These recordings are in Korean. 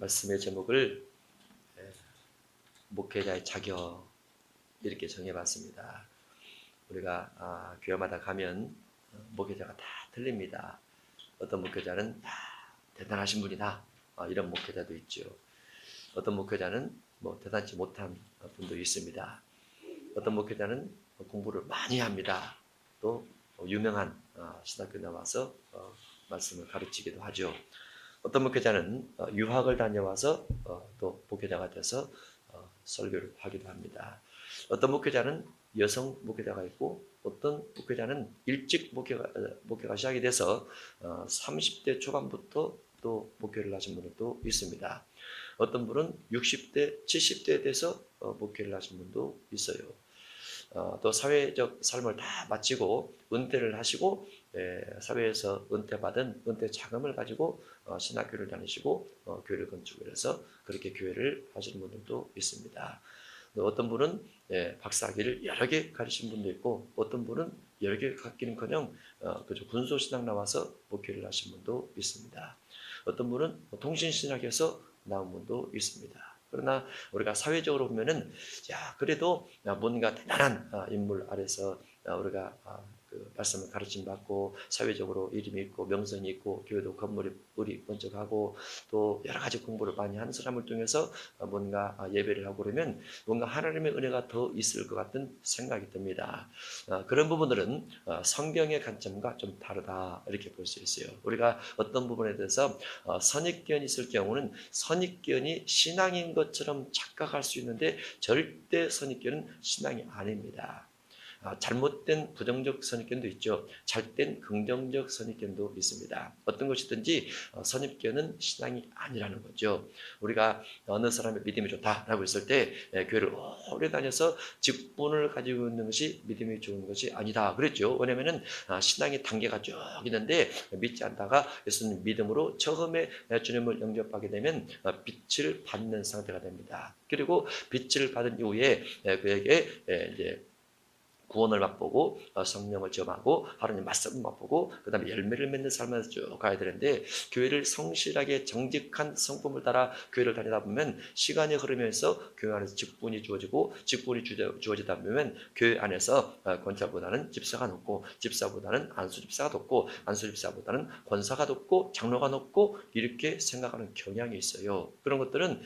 말씀의 제목을 목회자의 자격 이렇게 정해봤습니다. 우리가 교회마다 가면 목회자가 다 틀립니다. 어떤 목회자는 대단하신 분이다 이런 목회자도 있죠. 어떤 목회자는 대단치 못한 분도 있습니다. 어떤 목회자는 공부를 많이 합니다. 또 유명한 신학교 나와서 말씀을 가르치기도 하죠. 어떤 목회자는 유학을 다녀와서 또 목회자가 돼서 설교를 하기도 합니다. 어떤 목회자는 여성 목회자가 있고 어떤 목회자는 일찍 목회가 시작이 돼서 30대 초반부터 또 목회를 하신 분도 있습니다. 어떤 분은 60대, 70대에 돼서 목회를 하신 분도 있어요. 또 사회적 삶을 다 마치고 은퇴를 하시고 사회에서 은퇴받은 은퇴 자금을 가지고 신학교를 다니시고 교회를 건축을 해서 그렇게 교회를 하시는 분들도 있습니다. 어떤 분은 박사학위를 여러 개 가르친 분도 있고 어떤 분은 여러 개 갖기는커녕 그저 군소신학 나와서 목회를 하신 분도 있습니다. 어떤 분은 통신신학에서 나온 분도 있습니다. 그러나 우리가 사회적으로 보면은 그래도 뭔가 대단한 인물 아래서 우리가 그 말씀을 가르침 받고 사회적으로 이름이 있고 명성이 있고 교회도 건물이 번쩍하고 또 여러 가지 공부를 많이 하는 사람을 통해서 뭔가 예배를 하고 그러면 뭔가 하나님의 은혜가 더 있을 것 같은 생각이 듭니다. 그런 부분들은 성경의 관점과 좀 다르다 이렇게 볼 수 있어요. 우리가 어떤 부분에 대해서 선입견이 있을 경우는 선입견이 신앙인 것처럼 착각할 수 있는데 절대 선입견은 신앙이 아닙니다. 잘못된 부정적 선입견도 있죠. 잘된 긍정적 선입견도 있습니다. 어떤 것이든지 선입견은 신앙이 아니라는 거죠. 우리가 어느 사람의 믿음이 좋다라고 했을 때 교회를 오래 다녀서 직분을 가지고 있는 것이 믿음이 좋은 것이 아니다 그랬죠. 왜냐하면 신앙의 단계가 쭉 있는데 믿지 않다가 예수님 믿음으로 처음에 주님을 영접하게 되면 빛을 받는 상태가 됩니다. 그리고 빛을 받은 이후에 그에게 이제 구원을 맛보고 성령을 체험하고 하나님 말씀을 맛보고 그 다음에 열매를 맺는 삶에서 쭉 가야 되는데 교회를 성실하게 정직한 성품을 따라 교회를 다니다 보면 시간이 흐르면서 교회 안에서 직분이 주어지고 직분이 주어지다 보면 교회 안에서 권사보다는 집사가 높고 집사보다는 안수집사가 높고 안수집사보다는 권사가 높고 장로가 높고 이렇게 생각하는 경향이 있어요. 그런 것들은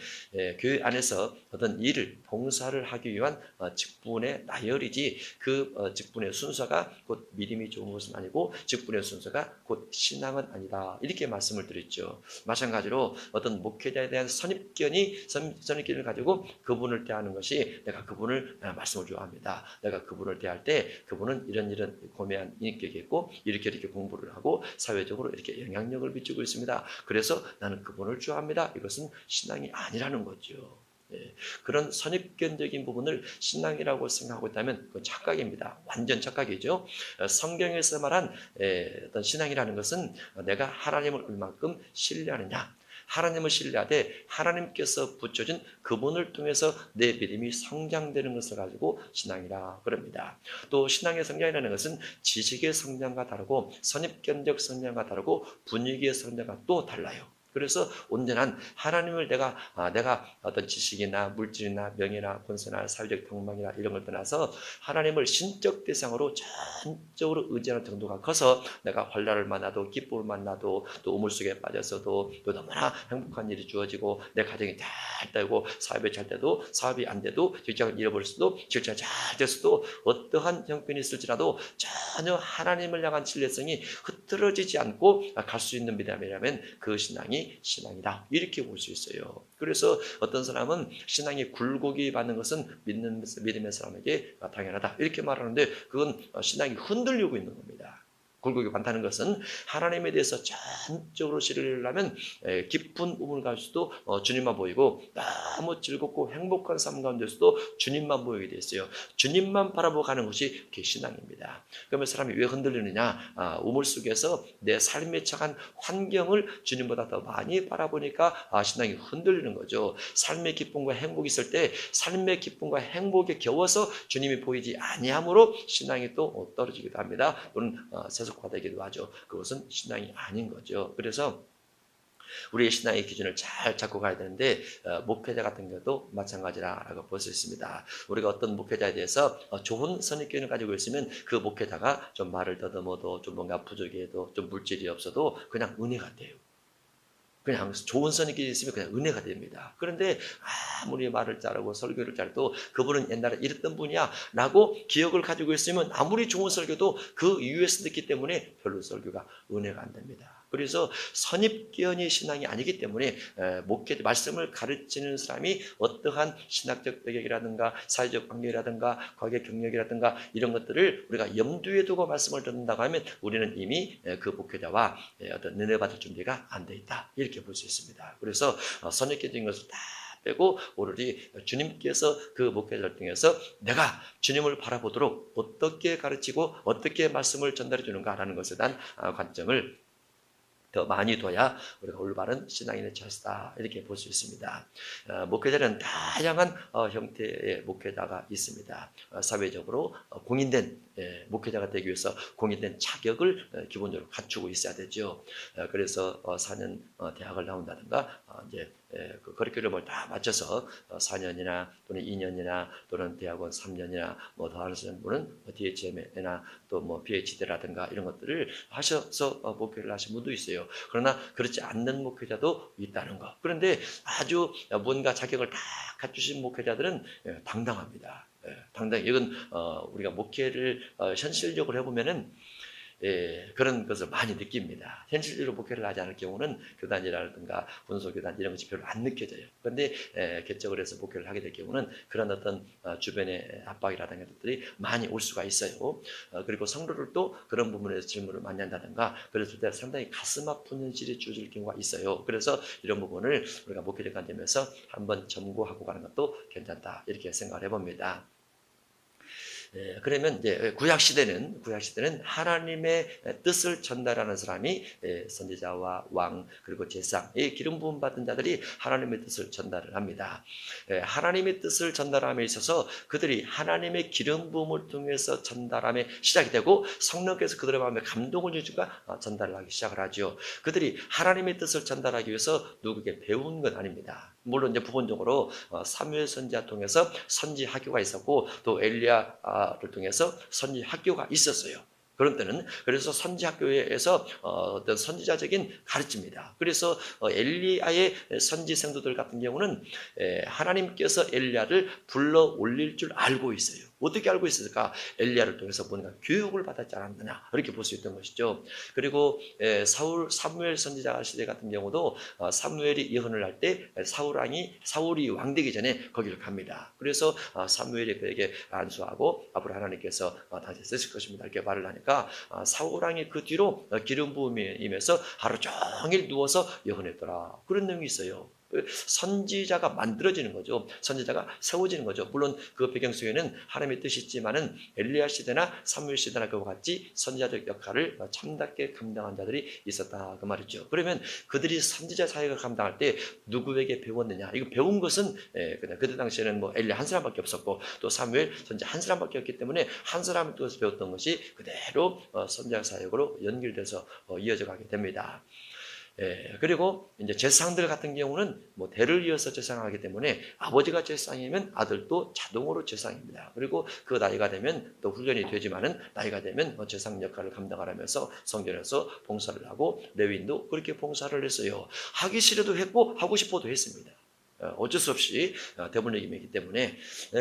교회 안에서 어떤 일을 봉사를 하기 위한 직분의 나열이지 그 직분의 순서가 곧 믿음이 좋은 것은 아니고 직분의 순서가 곧 신앙은 아니다 이렇게 말씀을 드렸죠. 마찬가지로 어떤 목회자에 대한 선입견을 가지고 그분을 대하는 것이 내가 그분을 말씀을 좋아합니다. 내가 그분을 대할 때 그분은 이런 고매한 인격이 있고 이렇게 공부를 하고 사회적으로 이렇게 영향력을 미치고 있습니다. 그래서 나는 그분을 좋아합니다. 이것은 신앙이 아니라는 거죠. 그런 선입견적인 부분을 신앙이라고 생각하고 있다면 그건 착각입니다. 완전 착각이죠. 성경에서 말한 어떤 신앙이라는 것은 내가 하나님을 얼마큼 신뢰하느냐, 하나님을 신뢰하되 하나님께서 붙여준 그분을 통해서 내 믿음이 성장되는 것을 가지고 신앙이라 그럽니다. 또 신앙의 성장이라는 것은 지식의 성장과 다르고 선입견적 성장과 다르고 분위기의 성장과 또 달라요. 그래서 온전한 하나님을 내가 어떤 지식이나 물질이나 명예나 권세나 사회적 평망이나 이런 걸 떠나서 하나님을 신적 대상으로 전적으로 의지하는 정도가 커서 내가 환난을 만나도 기쁨을 만나도 또 우물 속에 빠져서도 또 너무나 행복한 일이 주어지고 내 가정이 잘 되고 사업이 잘 돼도 사업이 안 돼도 직장을 잃어버릴 수도 직장이 잘 됐어도 어떠한 형편이 있을지라도 전혀 하나님을 향한 신뢰성이 흐트러지지 않고 갈 수 있는 믿음이라면 그 신앙이 신앙이다 이렇게 볼 수 있어요. 그래서 어떤 사람은 신앙이 굴곡이 받는 것은 믿음의 사람에게 당연하다 이렇게 말하는데 그건 신앙이 흔들리고 있는 겁니다. 굴곡이 많다는 것은 하나님에 대해서 전적으로 신뢰를 하면 깊은 우물을 갈 수도 주님만 보이고 너무 즐겁고 행복한 삶 가운데서도 주님만 보이게 돼 있어요. 주님만 바라보고 가는 것이 그게 신앙입니다. 그러면 사람이 왜 흔들리느냐? 우물 속에서 내 삶에 처한 환경을 주님보다 더 많이 바라보니까 신앙이 흔들리는 거죠. 삶의 기쁨과 행복이 있을 때 삶의 기쁨과 행복에 겨워서 주님이 보이지 아니함으로 신앙이 또 떨어지기도 합니다. 또는 세속화되기도 하죠. 그것은 신앙이 아닌 거죠. 그래서 우리의 신앙의 기준을 잘 잡고 가야 되는데 목회자 같은 경우도 마찬가지라고 볼 수 있습니다. 우리가 어떤 목회자에 대해서 좋은 선입견을 가지고 있으면 그 목회자가 좀 말을 더듬어도 좀 뭔가 부족해도 좀 물질이 없어도 그냥 은혜가 돼요. 그냥 좋은 선입견이 있으면 그냥 은혜가 됩니다. 그런데 아무리 말을 잘하고 설교를 잘해도 그분은 옛날에 이랬던 분이야 라고 기억을 가지고 있으면 아무리 좋은 설교도 그 이유에서 듣기 때문에 별로 설교가 은혜가 안 됩니다. 그래서 선입견이 신앙이 아니기 때문에 목회 말씀을 가르치는 사람이 어떠한 신학적 배경이라든가 사회적 환경이라든가 과거 경력이라든가 이런 것들을 우리가 염두에 두고 말씀을 듣는다고 하면 우리는 이미 그 목회자와 어떤 은혜 받을 준비가 안 돼 있다 이렇게 볼 수 있습니다. 그래서 선입견적인 것을 다 빼고 오로지 주님께서 그 목회자를 통해서 내가 주님을 바라보도록 어떻게 가르치고 어떻게 말씀을 전달해 주는가라는 것에 대한 관점을 더 많이 둬야 우리가 올바른 신앙인의 처지다 이렇게 볼 수 있습니다. 목회자는 다양한 형태의 목회자가 있습니다. 사회적으로 공인된 목회자가 되기 위해서 공인된 자격을 기본적으로 갖추고 있어야 되죠. 그래서 4년 대학을 나온다든가 이제 그 커리큘럼을 다 맞춰서 4년이나 또는 2년이나 또는 대학원 3년이나 뭐 더 하시는 분은 DHM이나 또 뭐 PhD라든가 이런 것들을 하셔서 목회를 하신 분도 있어요. 그러나 그렇지 않는 목회자도 있다는 것. 그런데 아주 뭔가 자격을 다 갖추신 목회자들은 당당합니다. 당당히 이건 우리가 목회를 현실적으로 해보면은 그런 것을 많이 느낍니다. 현실적으로 목회를 하지 않을 경우는 교단이라든가 분소교단 이런 것이 별로 안 느껴져요. 그런데 개척을 해서 목회를 하게 될 경우는 그런 어떤 주변의 압박이라든가 것들이 많이 올 수가 있어요. 그리고 성도들도 그런 부분에서 질문을 많이 한다든가 그랬을 때 상당히 가슴 아픈 현실이 주어질 경우가 있어요. 그래서 이런 부분을 우리가 목회적 관점에서 한번 점고하고 가는 것도 괜찮다 이렇게 생각을 해봅니다. 그러면 이제 구약 시대는 하나님의 뜻을 전달하는 사람이 선지자와 왕 그리고 제상 이 기름 부음 받은 자들이 하나님의 뜻을 전달을 합니다. 하나님의 뜻을 전달함에 있어서 그들이 하나님의 기름 부음을 통해서 전달함에 시작이 되고 성령께서 그들의 마음에 감동을 주시니까 전달을 하기 시작을 하죠. 그들이 하나님의 뜻을 전달하기 위해서 누구에게 배운 건 아닙니다. 물론 이제 부분적으로 사무엘 선지자 통해서 선지 학교가 있었고 또 엘리야를 통해서 선지 학교가 있었어요. 그런 때는 그래서 선지 학교에서 어떤 선지자적인 가르침입니다. 그래서 엘리야의 선지 생도들 같은 경우는 하나님께서 엘리야를 불러 올릴 줄 알고 있어요. 어떻게 알고 있었을까? 엘리야를 통해서 뭔가 교육을 받았지 않았느냐 이렇게 볼 수 있던 것이죠. 그리고 사무엘 선지자 시대 같은 경우도 사무엘이 예언을 할 때 사울이 왕되기 전에 거기를 갑니다. 그래서 사무엘이 그에게 안수하고 앞으로 하나님께서 다시 쓰실 것입니다 이렇게 말을 하니까 사울 왕이 그 뒤로 기름 부음이 임해서 하루 종일 누워서 예언했더라 그런 내용이 있어요. 선지자가 만들어지는 거죠. 선지자가 세워지는 거죠. 물론 그 배경 속에는 하나님의 뜻이 있지만은 엘리야 시대나 사무엘 시대나 그와 같이 선지자적 역할을 참답게 감당한 자들이 있었다 그 말이죠. 그러면 그들이 선지자 사역을 감당할 때 누구에게 배웠느냐? 이거 배운 것은 그냥 그때 당시에는 뭐 엘리야 한 사람밖에 없었고 또 사무엘 선지자 한 사람밖에 없기 때문에 한 사람을 통해서 배웠던 것이 그대로 선지자 사역으로 연결돼서 이어져 가게 됩니다. 그리고 이제 제사장들 같은 경우는 뭐 대를 이어서 제사장하기 때문에 아버지가 제사장이면 아들도 자동으로 제사장입니다. 그리고 그 나이가 되면 또 훈련이 되지만은 나이가 되면 제사장 역할을 감당하면서 성전에서 봉사를 하고 레위인도 그렇게 봉사를 했어요. 하기 싫어도 했고 하고 싶어도 했습니다. 어쩔 수 없이 대본력임이기 때문에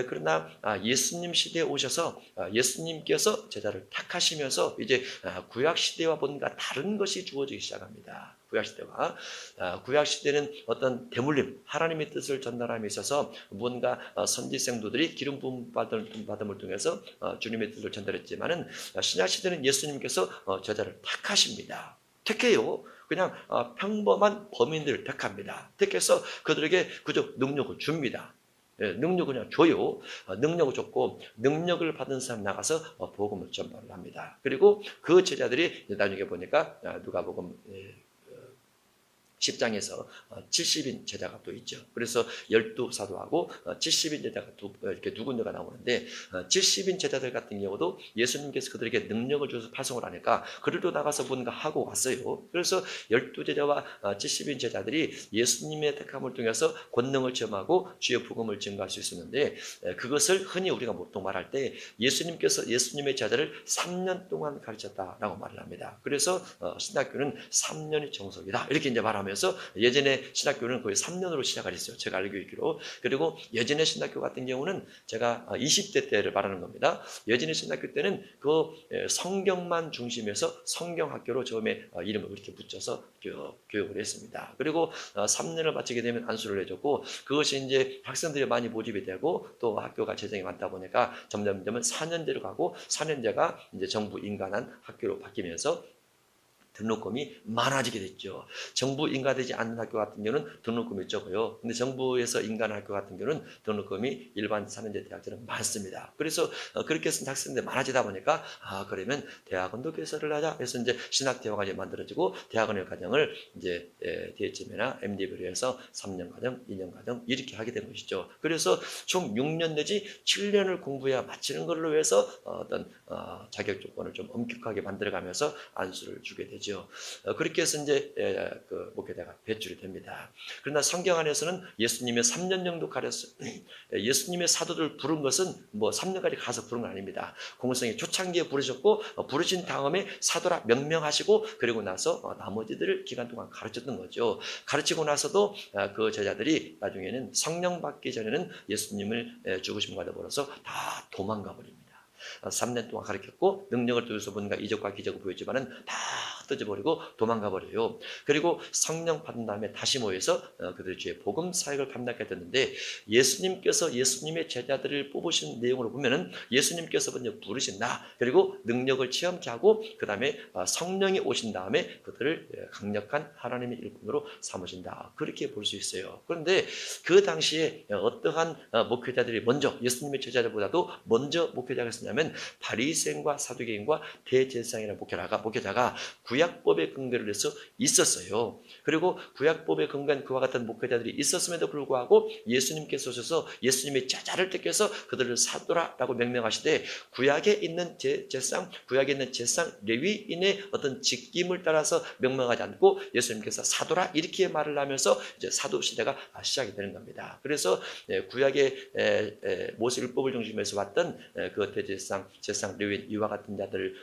그러나 예수님 시대에 오셔서 예수님께서 제자를 택하시면서 이제 구약 시대와 뭔가 다른 것이 주어지기 시작합니다. 구약 시대는 어떤 대물림 하나님의 뜻을 전달함에 있어서 뭔가 선지 생도들이 기름 부음 받음을 통해서 주님의 뜻을 전달했지만은 신약 시대는 예수님께서 제자를 택하십니다. 택해요. 그냥 평범한 범인들을 택합니다. 택해서 그들에게 그저 능력을 줍니다. 능력을 그냥 줘요. 능력을 줬고 능력을 받은 사람 나가서 복음을 전파를 합니다. 그리고 그 제자들이 나중에 보니까 누가복음 10장에서 70인 제자가 또 있죠. 그래서 12사도하고 70인 제자가 이렇게 두 군데가 나오는데 70인 제자들 같은 경우도 예수님께서 그들에게 능력을 줘서 파송을 하니까 그들도 나가서 뭔가 하고 왔어요. 그래서 12제자와 70인 제자들이 예수님의 택함을 통해서 권능을 체험하고 주의 복음을 증거할 수 있었는데 그것을 흔히 우리가 보통 말할 때 예수님께서 예수님의 제자를 3년 동안 가르쳤다라고 말을 합니다. 그래서 신학교는 3년이 정석이다 이렇게 이제 말하면서 예전에 신학교는 거의 3년으로 시작을 했어요. 제가 알고 있기로. 그리고 예전에 신학교 같은 경우는 제가 20대 때를 말하는 겁니다. 예전에 신학교 때는 그 성경만 중심에서 성경학교로 처음에 이름을 이렇게 붙여서 교육을 했습니다. 그리고 3년을 마치게 되면 안수를 해줬고 그것이 이제 학생들이 많이 모집이 되고 또 학교가 재정이 많다 보니까 점점은 4년제로 가고 4년제가 이제 정부 인간한 학교로 바뀌면서 등록금이 많아지게 됐죠. 정부 인가되지 않는 학교 같은 경우는 등록금이 적어요. 근데 정부에서 인가하는 학교 같은 경우는 등록금이 일반 4년제 대학들은 많습니다. 그래서 그렇게 쓴 학생들이 많아지다 보니까 그러면 대학원도 개설을 하자. 그래서 이제 신학대학원이 만들어지고 대학원의 과정을 이제 DHM이나 MDB로 해서 3년 과정, 2년 과정 이렇게 하게 된 것이죠. 그래서 총 6년 내지 7년을 공부해야 마치는 걸로 해서 어떤 자격 조건을 좀 엄격하게 만들어가면서 안수를 주게 되죠. 그렇게 해서 이제 그 목회자가 배출이 됩니다. 그러나 성경 안에서는 예수님의 3년 정도 가렸어요. 예수님의 사도들 부른 것은 뭐 3년까지 가서 부른 건 아닙니다. 공생의 초창기에 부르셨고 부르신 다음에 사도라 명명하시고 그리고 나서 나머지들을 기간 동안 가르쳤던 거죠. 가르치고 나서도 그 제자들이 나중에는 성령 받기 전에는 예수님을 죽으심과 더불어서 다 도망가 버립니다. 3년 동안 가르쳤고 능력을 통해서 뭔가 이적과 기적을 보였지만은 다 흩어져 버리고 도망가 버려요. 그리고 성령 받은 다음에 다시 모여서 그들의 주의 복음 사역을 감당하게 됐는데 예수님께서 예수님의 제자들을 뽑으신 내용으로 보면은 예수님께서 먼저 부르신다. 그리고 능력을 체험케 하고 그 다음에 성령이 오신 다음에 그들을 강력한 하나님의 일꾼으로 삼으신다. 그렇게 볼 수 있어요. 그런데 그 당시에 어떠한 목회자들이 먼저 예수님의 제자들보다도 먼저 목회자가 있었냐면 바리새인과 사두개인과 대제사장이라는 목회자가 구약법에 근거를 해서 있었어요. 그리고 구약법에 근거한 그와 같은 목회자들이 있었음에도 불구하고 예수님께서 오셔서 예수님의 제자를 택해서 그들을 사도라라고 명명하시되 구약에 있는 제사장, 구약에 있는 제사장 레위인의 어떤 직임을 따라서 명명하지 않고 예수님께서 사도라 이렇게 말을 하면서 이제 사도 시대가 시작이 되는 겁니다. 그래서 구약의 모세율법을 중심해서 왔던 그 대제사장, 제사장 레위인 이와 같은 자들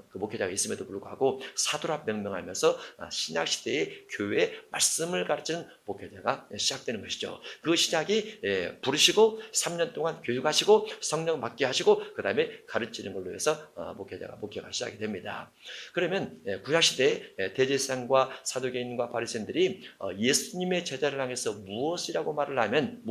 그 목회자가 있음에도 불구하고 사도라 명명하면서 신약 시대의 교회의 말씀을 가르치는 목회자가 시작되는 것이죠. 그 시작이 부르시고 3년 동안 교육하시고 성령 받게 하시고 그 다음에 가르치는 걸로 해서 목회가 시작이 됩니다. 그러면 구약 시대의 대제사장과 사두개인과 바리새인들이 예수님의 제자를 향해서 무엇이냐고 말을 하면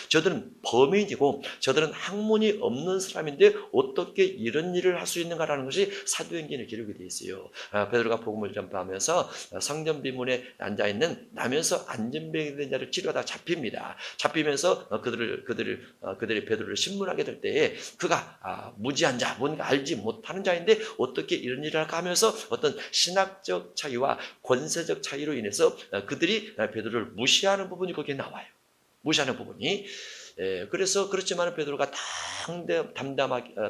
저들은 범인이고 저들은 학문이 없는 사람인데 어떻게 이런 일을 할 수 있는가라는 것이 사도행전에 기록이 되어 있어요. 베드로가 복음을 전파하면서 성전 비문에 앉아있는 나면서 안전병이 된 자를 치료하다 잡힙니다. 잡히면서 그들이 베드로를 신문하게 될 때에 그가 무지한 자, 뭔가 알지 못하는 자인데 어떻게 이런 일을 할까 하면서 어떤 신학적 차이와 권세적 차이로 인해서 그들이 베드로를 무시하는 부분이 거기에 나와요. 무시하는 부분이. 그래서 그렇지만 베드로가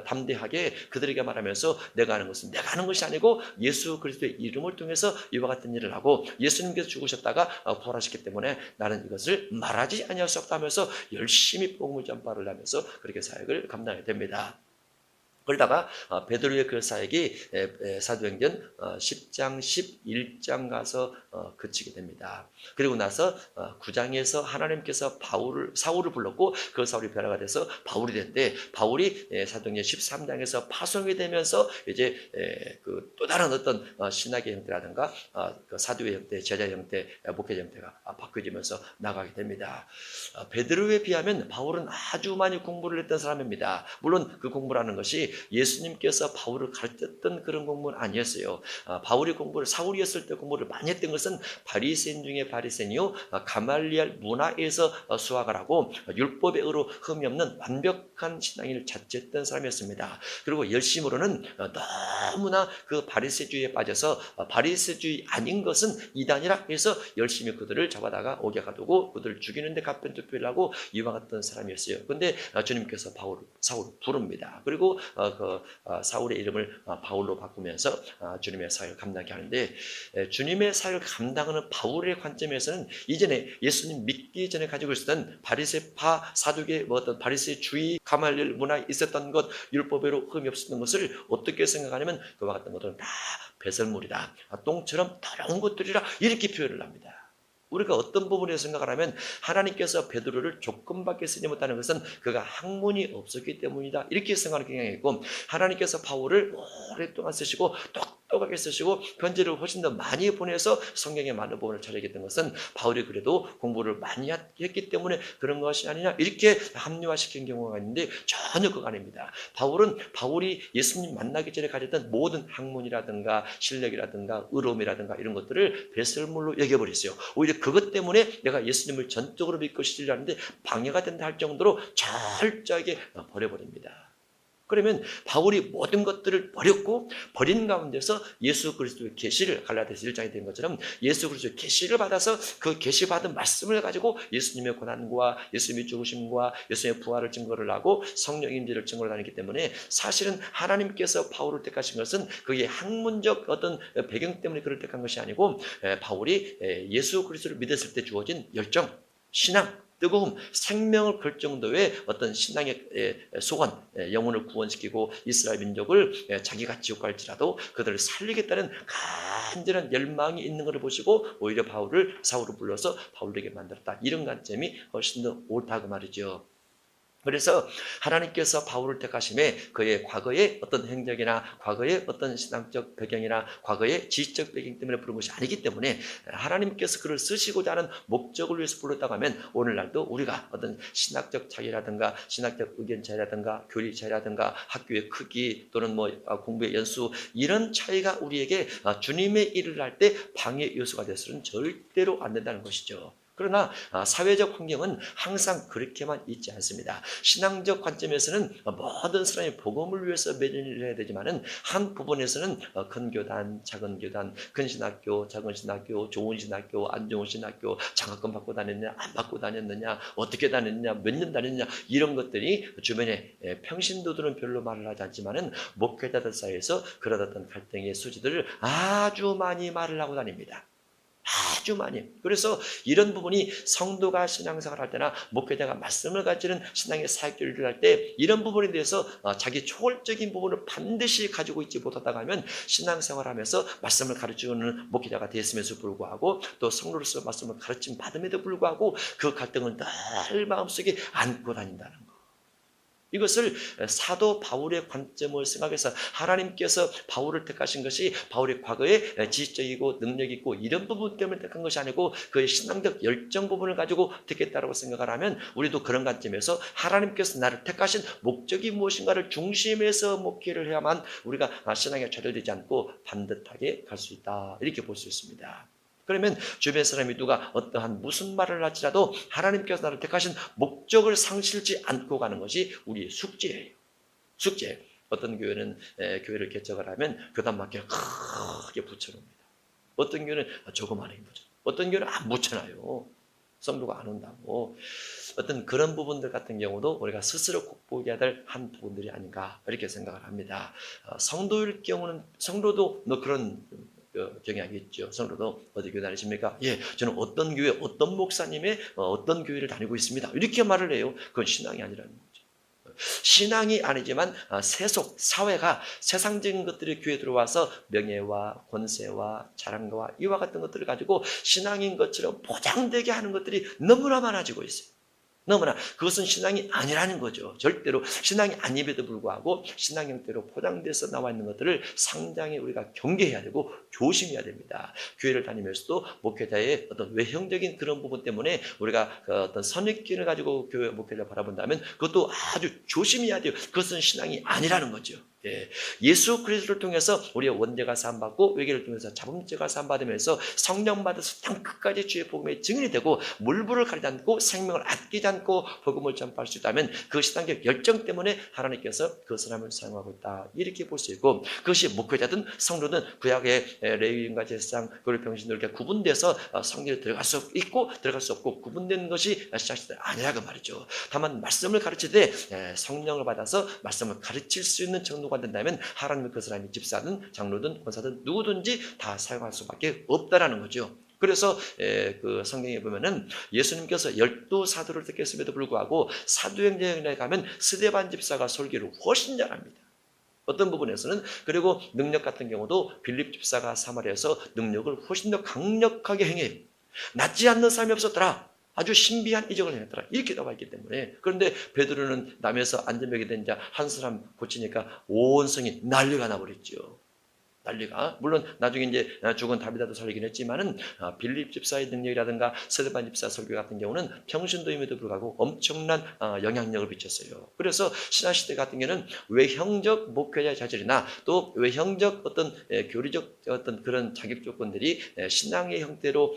담대하게 그들에게 말하면서 내가 하는 것이 아니고 예수 그리스도의 이름을 통해서 이와 같은 일을 하고 예수님께서 죽으셨다가 부활하셨기 때문에 나는 이것을 말하지 아니할 수 없다 하면서 열심히 복음을 전파를 하면서 그렇게 사역을 감당하게 됩니다. 그러다가 베드로의 그 사역이 사도행전 10장 11장 가서 그치게 됩니다. 그리고 나서 9장에서 하나님께서 사울을 불렀고 그 사울이 변화가 돼서 바울이 됐는데 바울이 사도행전 13장에서 파송이 되면서 이제 그 또 다른 어떤 신학의 형태라든가 그 사도의 형태, 제자의 형태, 목회자 형태가 바뀌어지면서 나가게 됩니다. 베드로에 비하면 바울은 아주 많이 공부를 했던 사람입니다. 물론 그 공부라는 것이 예수님께서 바울을 가르쳤던 그런 공부는 아니었어요. 바울이 사울이었을 때 공부를 많이 했던 것은 바리새인 중에 바리새인이요, 가말리엘 문화에서 수학을 하고 율법의 의로 흠이 없는 완벽한 신앙인을 자처했던 사람이었습니다. 그리고 열심으로는 너무나 그 바리새주의에 빠져서 바리새주의 아닌 것은 이단이라 해서 열심히 그들을 잡아다가 옥에 가두고 그들을 죽이는데 가편투표를 하고 이와 같은 사람이었어요. 그런데 주님께서 사울을 부릅니다. 그리고 사울의 이름을 바울로 바꾸면서 주님의 사역을 감당하게 하는데, 주님의 사역을 감당하는 바울의 관점에서는 이전에 예수님 믿기 전에 가지고 있었던 바리새파 사두개 어떤 바리새주의 가말리엘 문화에 있었던 것, 율법으로 흠이 없었던 것을 어떻게 생각하냐면 그와 같은 것들은 다 배설물이다, 똥처럼 더러운 것들이라 이렇게 표현을 합니다. 우리가 어떤 부분에서 생각을 하면 하나님께서 베드로를 조건밖에 쓰지 못하는 것은 그가 학문이 없었기 때문이다, 이렇게 생각하는 경향이 있고, 하나님께서 바울을 오랫동안 쓰시고 똑똑하게 쓰시고 편지를 훨씬 더 많이 보내서 성경의 많은 부분을 잘했던 것은 바울이 그래도 공부를 많이 했기 때문에 그런 것이 아니냐, 이렇게 합리화시킨 경우가 있는데 전혀 그거 아닙니다. 바울이 예수님 만나기 전에 가졌던 모든 학문이라든가 실력이라든가 의로움이라든가 이런 것들을 배설물로 여겨버렸어요. 오히려 그것 때문에 내가 예수님을 전적으로 믿고 싶지않은데 방해가 된다 할 정도로 철저하게 버려버립니다. 그러면 바울이 모든 것들을 버렸고 버린 가운데서 예수 그리스도의 계시를, 갈라디아서 1장에 된 것처럼 예수 그리스도의 계시를 받아서 그 계시받은 말씀을 가지고 예수님의 고난과 예수님의 죽으심과 예수님의 부활을 증거를 하고 성령 임재를 증거를 하기 때문에 사실은 하나님께서 바울을 택하신 것은 그의 학문적 어떤 배경 때문에 그를 택한 것이 아니고, 바울이 예수 그리스도를 믿었을 때 주어진 열정, 신앙, 뜨거움, 생명을 걸 정도의 어떤 신앙의 소원, 영혼을 구원시키고 이스라엘 민족을 자기가 지옥 갈지라도 그들을 살리겠다는 간절한 열망이 있는 것을 보시고 오히려 사울을 불러서 바울에게 만들었다, 이런 관점이 훨씬 더 옳다고 말이죠. 그래서 하나님께서 바울을 택하심에 그의 과거의 어떤 행적이나 과거의 어떤 신앙적 배경이나 과거의 지식적 배경 때문에 부른 것이 아니기 때문에, 하나님께서 그를 쓰시고자 하는 목적을 위해서 불렀다고 하면 오늘날도 우리가 어떤 신학적 차이라든가 신학적 의견 차이라든가 교리 차이라든가 학교의 크기 또는 공부의 연수, 이런 차이가 우리에게 주님의 일을 할 때 방해 요소가 되어서는 절대로 안 된다는 것이죠. 그러나 사회적 환경은 항상 그렇게만 있지 않습니다. 신앙적 관점에서는 모든 사람이 복음을 위해서 매진을 해야 되지만은 한 부분에서는 큰 교단, 작은 교단, 큰 신학교, 작은 신학교, 좋은 신학교, 안 좋은 신학교, 장학금 받고 다녔냐, 안 받고 다녔느냐, 어떻게 다녔느냐, 몇 년 다녔느냐, 이런 것들이 주변에 평신도들은 별로 말을 하지 않지만은 목회자들 사이에서 그런 어떤 갈등의 수지들을 아주 많이 말을 하고 다닙니다. 아주 많이. 그래서 이런 부분이 성도가 신앙생활을 할 때나 목회자가 말씀을 가지는 신앙의 사역들을 할 때 이런 부분에 대해서 자기 초월적인 부분을 반드시 가지고 있지 못하다가 하면 신앙생활을 하면서 말씀을 가르치는 목회자가 됐음에도 불구하고 또 성도로서 말씀을 가르침 받음에도 불구하고 그 갈등을 늘 마음속에 안고 다닌다는 거. 이것을 사도 바울의 관점을 생각해서 하나님께서 바울을 택하신 것이 바울의 과거에 지식적이고 능력 있고 이런 부분 때문에 택한 것이 아니고 그의 신앙적 열정 부분을 가지고 택했다고 생각을 하면 우리도 그런 관점에서 하나님께서 나를 택하신 목적이 무엇인가를 중심에서 목회를 해야만 우리가 신앙에 좌절되지 않고 반듯하게 갈 수 있다, 이렇게 볼 수 있습니다. 그러면 주변 사람이 누가 어떠한 무슨 말을 할지라도 하나님께서 나를 택하신 목적을 상실지 않고 가는 것이 우리의 숙제예요. 숙제. 어떤 교회는 교회를 개척을 하면 교단막기를 크게 붙여놓습니다. 어떤 교회는 조그마하게 붙여. 어떤 교회는 안 붙여놔요. 성도가 안 온다고. 어떤 그런 부분들 같은 경우도 우리가 스스로 극복해야 될 한 부분들이 아닌가, 이렇게 생각을 합니다. 성도일 경우는 성도도 그런 경향이 있죠. 성도도 어디 교회 다니십니까? 예, 저는 어떤 교회, 어떤 목사님의 어떤 교회를 다니고 있습니다, 이렇게 말을 해요. 그건 신앙이 아니라는 거죠. 신앙이 아니지만 세속, 사회가 세상적인 것들이 교회에 들어와서 명예와 권세와 자랑과 이와 같은 것들을 가지고 신앙인 것처럼 보장되게 하는 것들이 너무나 많아지고 있어요. 너무나 그것은 신앙이 아니라는 거죠. 절대로 신앙이 아님에도 불구하고 신앙 형태로 포장돼서 나와 있는 것들을 상당히 우리가 경계해야 되고 조심해야 됩니다. 교회를 다니면서도 목회자의 어떤 외형적인 그런 부분 때문에 우리가 그 어떤 선입견을 가지고 교회 목회자를 바라본다면 그것도 아주 조심해야 돼요. 그것은 신앙이 아니라는 거죠. 예수 그리스도를 통해서 우리의 원죄가 사함받고 외계를 통해서 자범죄가 사함받으면서 성령 받아서 땅 끝까지 주의 복음의 증인이 되고 물불을 가리지 않고 생명을 아끼지 않고 복음을 전파할 수 있다면 그 신앙적 열정 때문에 하나님께서 그 사람을 사용하고 있다, 이렇게 볼 수 있고, 그것이 목회자든 성도든 구약의 레위인과 제사장 그리고 병신들 이렇게 구분돼서 성경에 들어갈 수 있고 들어갈 수 없고 구분된 것이 신앙시대 아니라고 말이죠. 다만 말씀을 가르칠 때 성령을 받아서 말씀을 가르칠 수 있는 정도가 된다면 하나님은 그 사람이 집사든 장로든 권사든 누구든지 다 사용할 수밖에 없다라는 거죠. 그래서 그 성경에 보면은 예수님께서 12사도를 택했음에도 불구하고 사도행전에 가면 스데반 집사가 설교를 훨씬 잘합니다. 어떤 부분에서는. 그리고 능력 같은 경우도 빌립 집사가 사마리아에서 능력을 훨씬 더 강력하게 행해요. 낫지 않는 사람이 없었더라, 아주 신비한 이적을 행했더라, 이렇게 나와 있기 때문에. 그런데 베드로는 남에서 안전병이 된 자 한 사람 고치니까 온 성이 난리가 나버렸죠. 난리가. 물론 나중에 이제 죽은 다비다도 살리긴 했지만은 빌립 집사의 능력이라든가 스데반 집사 설교 같은 경우는 평신도임에도 불구하고 엄청난 영향력을 미쳤어요. 그래서 신학시대 같은 경우는 외형적 목회자의 자질이나 또 외형적 어떤 교리적 어떤 그런 자격 조건들이 신앙의 형태로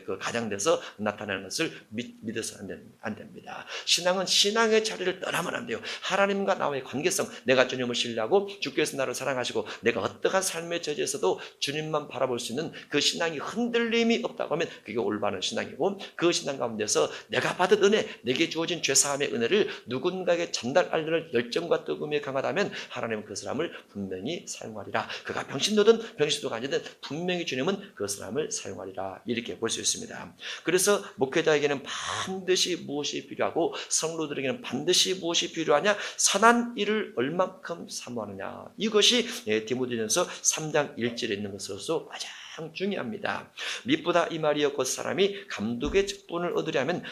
그 가장돼서 나타나는 것을 믿어서 안 됩니다. 신앙은 신앙의 자리를 떠나면 안 돼요. 하나님과 나와의 관계성, 내가 주님을 신뢰하고 주께서 나를 사랑하시고 내가 어떠한 삶의 저지에서도 주님만 바라볼 수 있는 그 신앙이 흔들림이 없다고 하면 그게 올바른 신앙이고, 그 신앙 가운데서 내가 받은 은혜, 내게 주어진 죄사함의 은혜를 누군가에게 전달하려는 열정과 뜨거움이 강하다면 하나님은 그 사람을 분명히 사용하리라. 그가 병신도든 병신도가 아니든 분명히 주님은 그 사람을 사용하리라, 이렇게 볼 수 있습니다. 그래서 목회자에게는 반드시 무엇이 필요하고 성도들에게는 반드시 무엇이 필요하냐, 선한 일을 얼만큼 사모하느냐, 이것이 디모데전서 3장 1절에 있는 것으로서 가장 중요합니다. 미쁘다 이 말이었고 사람이 감독의 직분을 얻으려 하면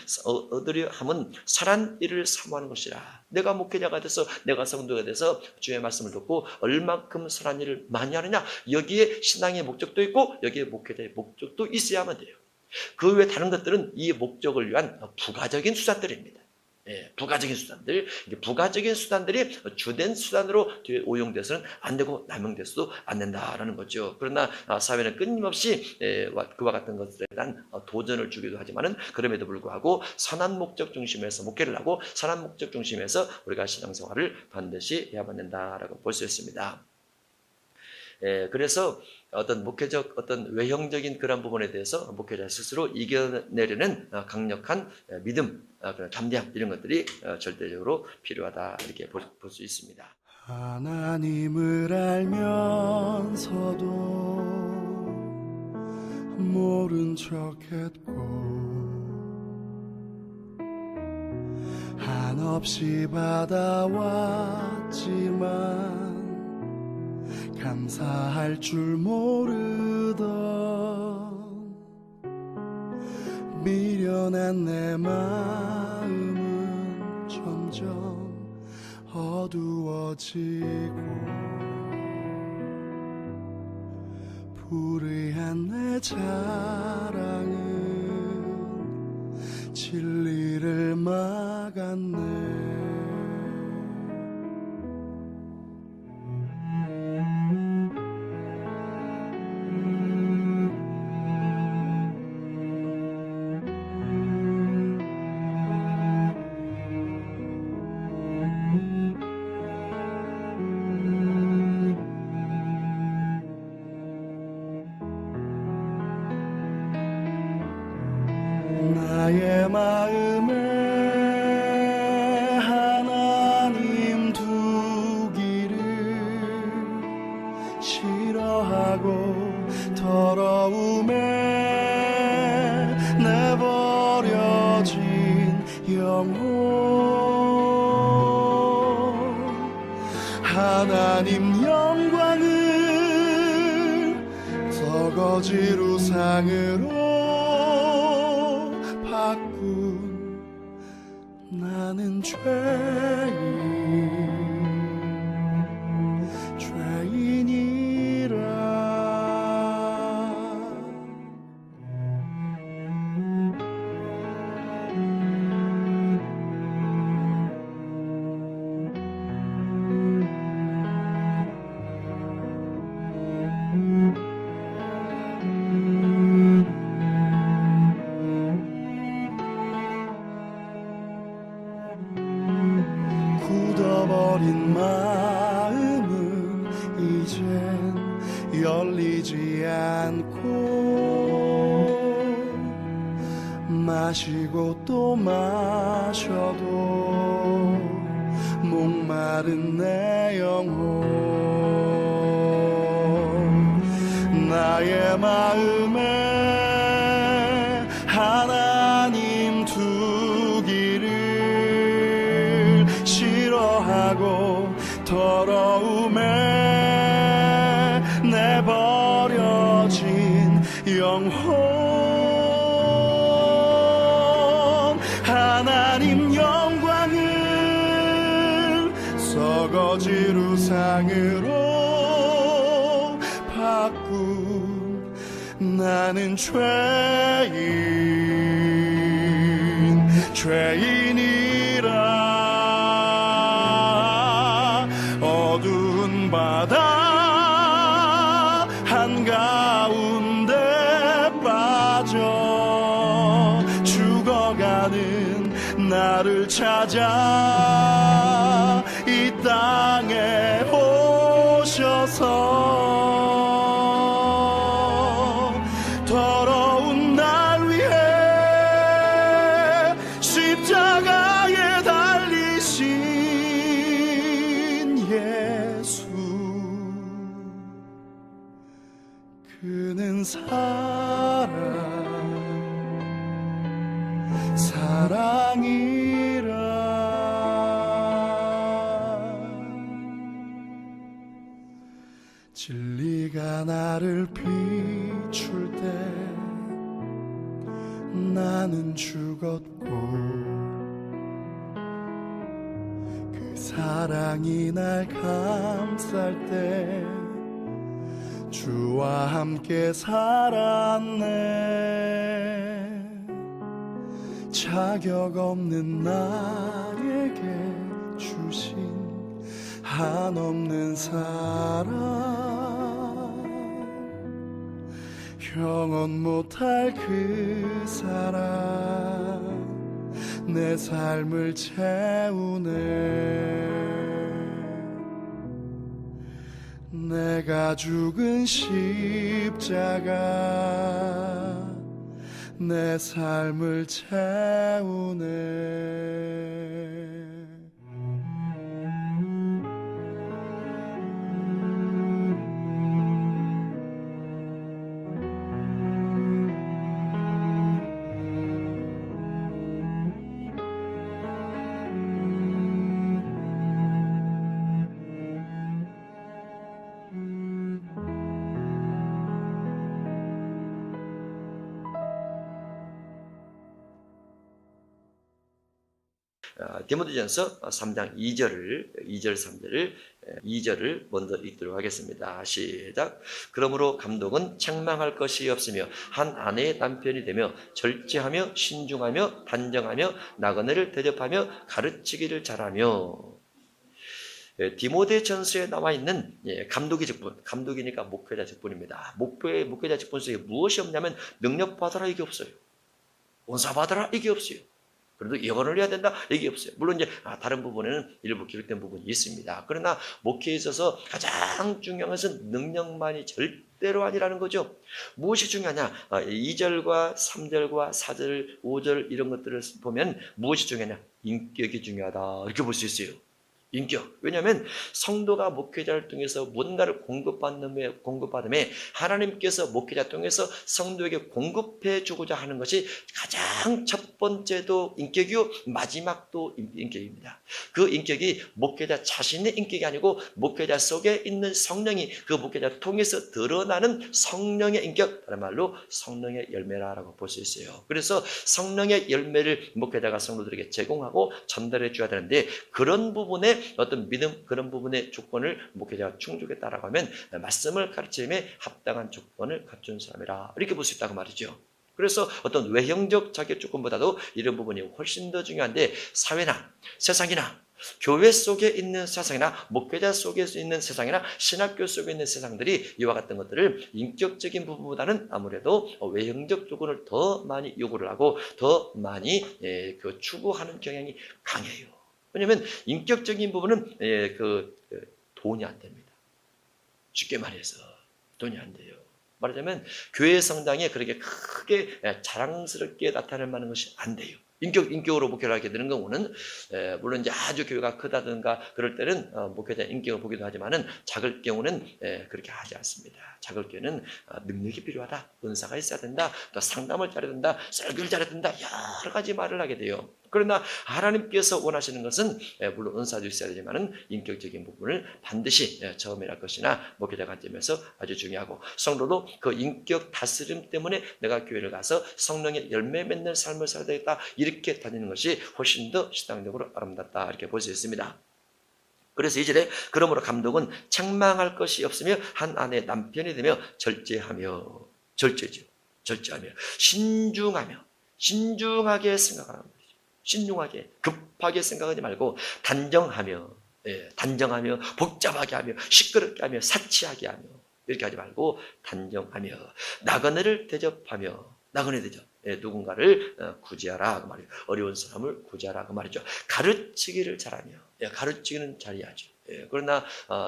선한 일을 사모하는 것이라. 내가 목회자가 돼서 내가 성도가 돼서 주의 말씀을 듣고 얼만큼 선한 일을 많이 하느냐, 여기에 신앙의 목적도 있고 여기에 목회자의 목적도 있어야만 돼요. 그 외에 다른 것들은 이 목적을 위한 부가적인 수단들입니다. 부가적인 수단들, 부가적인 수단들이 주된 수단으로 오용돼서는 안 되고 남용돼서도 안 된다라는 거죠. 그러나 사회는 끊임없이 그와 같은 것들에 대한 도전을 주기도 하지만은 그럼에도 불구하고 선한 목적 중심에서 목회를 하고 선한 목적 중심에서 우리가 신앙생활을 반드시 해야만 된다라고 볼 수 있습니다. 그래서 어떤 목회적 어떤 외형적인 그런 부분에 대해서 목회자 스스로 이겨내려는 강력한 믿음, 그런 담대함, 이런 것들이 절대적으로 필요하다, 이렇게 볼 수 있습니다. 하나님을 알면서도 모른 척했고 한없이 받아왔지만 감사할 줄 모르던 미련한 내 마음은 점점 어두워지고 불의한 내 자랑은 진리를 막았네. 나의 마음에 하나님 두기를 싫어하고 더러움에 내버려진 영혼, 하나님 영광을 서거질 우상으로 바꾼 나는 죄인이라. 굳어버린 마음은 이젠 열리지 않고 마시고 또 마셔도 목마른 내 영혼. 나의 마음에 하나님 두기를 싫어하고 더러움에 내버려진 영혼. 하나님 영광을 썩어질 우상으로 바꾼 나는 죄인이라. 어두운 바다 한가운데 빠져 죽어가는 나를 찾아 이 땅에 오셔서 더러운 날 위해 십자가에 달리신 예수. 그는 사랑이라. 진리가 나를 비출 때 나는 죽었고 그 사랑이 날 감쌀 때 주와 함께 살았네. 자격 없는 나에게 주신 한없는 사랑. 형언 못할 그 사랑 내 삶을 채우네. 내가 죽은 십자가 내 삶을 채우네. 디모데전서 3장 2절 3절을 먼저 읽도록 하겠습니다. 시작. 그러므로 감독은 책망할 것이 없으며 한 아내의 남편이 되며 절제하며 신중하며 단정하며 나그네를 대접하며 가르치기를 잘하며. 디모데전서에 나와 있는 감독의 직분, 감독이니까 목회자 직분입니다. 목회자 직분 속에 무엇이 없냐면 능력 받아라 이게 없어요. 원사 받아라 이게 없어요. 그래도 예언을 해야 된다 얘기 없어요. 물론 이제 다른 부분에는 일부 기록된 부분이 있습니다. 그러나 목회에 있어서 가장 중요한 것은 능력만이 절대로 아니라는 거죠. 무엇이 중요하냐? 2절과 3절과 4절, 5절 이런 것들을 보면 무엇이 중요하냐? 인격이 중요하다 이렇게 볼 수 있어요. 인격. 왜냐하면 성도가 목회자를 통해서 뭔가를 공급받음에 하나님께서 목회자 통해서 성도에게 공급해 주고자 하는 것이 가장 첫 번째도 인격이요, 마지막도 인격입니다. 그 인격이 목회자 자신의 인격이 아니고 목회자 속에 있는 성령이 그 목회자 통해서 드러나는 성령의 인격, 다른 말로 성령의 열매라고 볼 수 있어요. 그래서 성령의 열매를 목회자가 성도들에게 제공하고 전달해 줘야 되는데, 그런 부분에 어떤 믿음, 그런 부분의 조건을 목회자가 충족했다라고 하면 말씀을 가르침에 합당한 조건을 갖춘 사람이라 이렇게 볼 수 있다고 말이죠. 그래서 어떤 외형적 자격 조건보다도 이런 부분이 훨씬 더 중요한데, 사회나 세상이나 교회 속에 있는 세상이나 목회자 속에 있는 세상이나 신학교 속에 있는 세상들이 이와 같은 것들을 인격적인 부분보다는 아무래도 외형적 조건을 더 많이 요구를 하고 더 많이 추구하는 경향이 강해요. 왜냐하면 인격적인 부분은 돈이 안 됩니다. 쉽게 말해서 돈이 안 돼요. 말하자면 교회 성당에 그렇게 크게 자랑스럽게 나타낼 만한 것이 안 돼요. 인격으로 목회를 하게 되는 경우는 물론 이제 아주 교회가 크다든가 그럴 때는 목회자 인격을 보기도 하지만은 작을 경우는 그렇게 하지 않습니다. 작을 경우는 능력이 필요하다, 은사가 있어야 된다, 또 상담을 잘해야 된다, 설교를 잘해야 된다, 여러 가지 말을 하게 돼요. 그러나 하나님께서 원하시는 것은 물론 은사도 있어야 되지만은 인격적인 부분을 반드시 처음에 할 것이나 목회자 관점에서 아주 중요하고, 성도도 그 인격 다스림 때문에 내가 교회를 가서 성령의 열매 맺는 삶을 살아야 되겠다, 이렇게 다니는 것이 훨씬 더 신앙적으로 아름답다, 이렇게 볼 수 있습니다. 그래서 이절에 그러므로 감독은 책망할 것이 없으며 한 아내의 남편이 되며 절제하며, 절제죠, 절제하며 신중하게 생각하는 거예요. 신중하게, 급하게 생각하지 말고 단정하며, 복잡하게 하며, 시끄럽게 하며, 사치하게 하며, 이렇게 하지 말고 단정하며, 나그네를 대접하며, 나그네 대접, 누군가를 구제하라 그 말이에요. 어려운 사람을 구제하라 그 말이죠. 가르치기를 잘하며, 가르치기는 잘해야죠. 그러나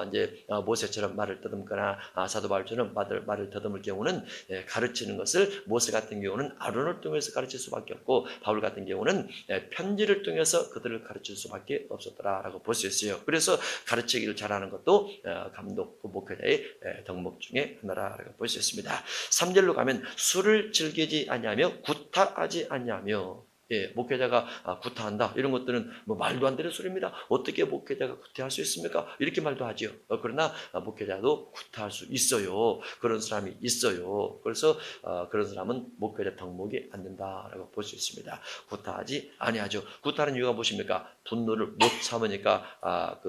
이제 모세처럼 말을 더듬거나 사도 바울처럼 말을 더듬을 경우는 가르치는 것을 모세 같은 경우는 아론을 통해서 가르칠 수밖에 없고, 바울 같은 경우는 편지를 통해서 그들을 가르칠 수밖에 없었더라라고 볼 수 있어요. 그래서 가르치기를 잘하는 것도 감독, 목회자의 덕목 중에 하나라고 볼 수 있습니다. 3절로 가면 술을 즐기지 아니하며 구타하지 아니하며, 목회자가 구타한다, 이런 것들은 뭐 말도 안 되는 소리입니다. 어떻게 목회자가 구타할 수 있습니까? 이렇게 말도 하죠. 그러나 목회자도 구타할 수 있어요. 그런 사람이 있어요. 그래서 그런 사람은 목회자 덕목이 안 된다라고 볼 수 있습니다. 구타하지 아니하죠. 구타하는 이유가 무엇입니까? 분노를 못 참으니까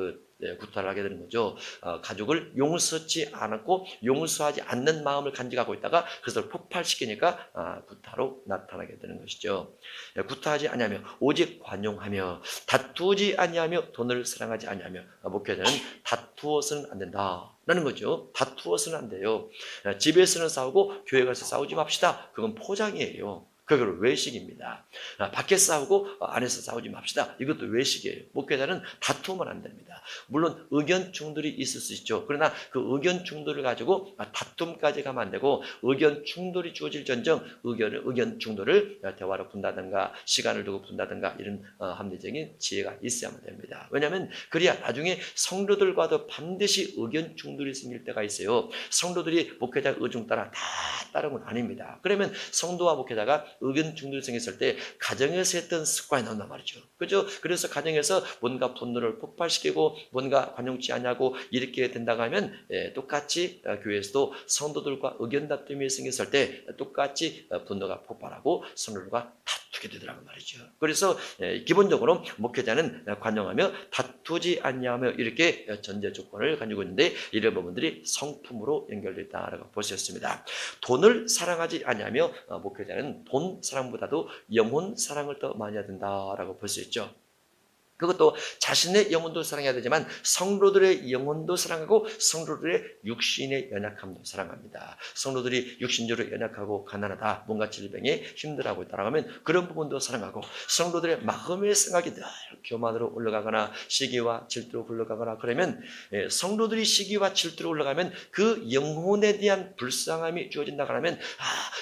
구타를 하게 되는 거죠. 가족을 용서치 않았고 용서하지 않는 마음을 간직하고 있다가 그것을 폭발시키니까 구타로 나타나게 되는 것이죠. 구타하지 아니하며 오직 관용하며 다투지 아니하며 돈을 사랑하지 아니하며, 목회자는 다투어서는 안 된다라는 거죠. 다투어서는 안 돼요. 집에서는 싸우고 교회 가서 싸우지 맙시다. 그건 포장이에요. 그건 외식입니다. 밖에 싸우고 안에서 싸우지 맙시다. 이것도 외식이에요. 목회자는 다투면 안 됩니다. 물론 의견 충돌이 있을 수 있죠. 그러나 그 의견 충돌을 가지고 다툼까지 가면 안 되고, 의견 충돌이 주어질전정 의견 충돌을 대화로 푼다든가 시간을 두고 푼다든가 이런 합리적인 지혜가 있어야만 됩니다. 왜냐하면 그래야 나중에 성도들과도 반드시 의견 충돌이 생길 때가 있어요. 성도들이 목회자 의중 따라 다 따른 건 아닙니다. 그러면 성도와 목회자가 의견 충돌이 생겼을 때 가정에서 했던 습관이 나온단 말이죠. 그죠? 그래서 가정에서 뭔가 분노를 폭발시키고 뭔가 관용치 않냐고 이렇게 된다고 하면 똑같이 교회에서도 성도들과 의견 다툼이 생겼을 때 똑같이 분노가 폭발하고 성도들과 다투게 되더라고 말이죠. 그래서 기본적으로 목회자는 관용하며 다투지 않냐며 이렇게 전제 조건을 가지고 있는데, 이런 부분들이 성품으로 연결되어 있다고 볼 수 있습니다. 돈을 사랑하지 않냐며, 목회자는 돈 사랑보다도 영혼 사랑을 더 많이 해야 된다라고 볼 수 있죠. 그것도 자신의 영혼도 사랑해야 되지만 성도들의 영혼도 사랑하고 성도들의 육신의 연약함도 사랑합니다. 성도들이 육신적으로 연약하고 가난하다, 뭔가 질병에 힘들어하고 있다고 하면 그런 부분도 사랑하고, 성도들의 마음의 생각이 늘 교만으로 올라가거나 시기와 질투로 흘러가거나 그러면, 성도들이 시기와 질투로 올라가면 그 영혼에 대한 불쌍함이 주어진다고 하면